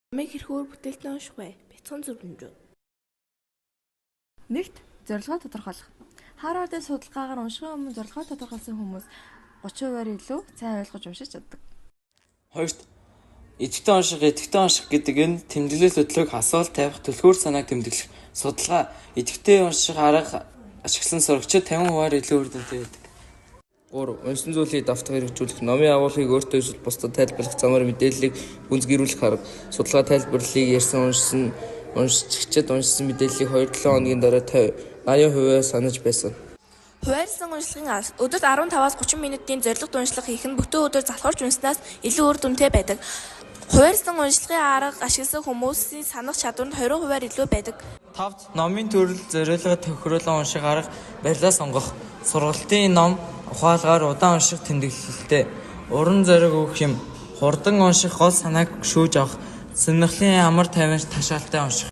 Номыг хэрхүүр бүтээлтэй унших бай. Бяцхан зөвлөмжүүд. Нэгт зорилгоо тодорхойлох. Харвардын судалгаагаар уншихын өмнө зорилгоо тодорхойлсон хүмүүс 30%-аар илүү сайн ойлгож уншиж чаддаг. Хоёрт идэвхтэй унших, идэвхтэй унших гэдэг нь тэмдэглэл хөтлөх, асуулт тавих, түлхүүр санааг тэмдэглэх. Судалгаа идэвхтэй унших арга ашигласан сурагчид 50%-аар илүү үр дүнтэй байдаг. 3. Уншсан зүйлийг давтах хэрэгжүүлэх. Номын агуулгыг өөртөө эсвэл бусдад тайлбарлах замаар мэдээллийг гүнзгийрүүлэх арга. Судалгаа тайлбарлалыг ярьсан уншигчид уншсан мэдээллийг 2-7 хоногийн дараа 80% санаж байсан. Хуваарлсан уншлагын алс. Өдөрт 15-аас 30 минутын зорилгот уншлага хийх нь бүтэн өдөр залхуурч унснаас илүү үр дүнтэй байдаг. Хуваарлсан уншлагын арга ашигласан хүмүүсийн санах чадвар нь 20%-аар илүү байдаг. 5. Номын төрөл зориулга тохируулан унших арга барилаа сонгох. Сургалтын ном ухаалгаар удаан унших тэмдэглэлтэй. Уран зориг өгөх юм. Хурдан унших гол санааг шүүж авах. Сонирхлын амар тайван ташаалтай унших.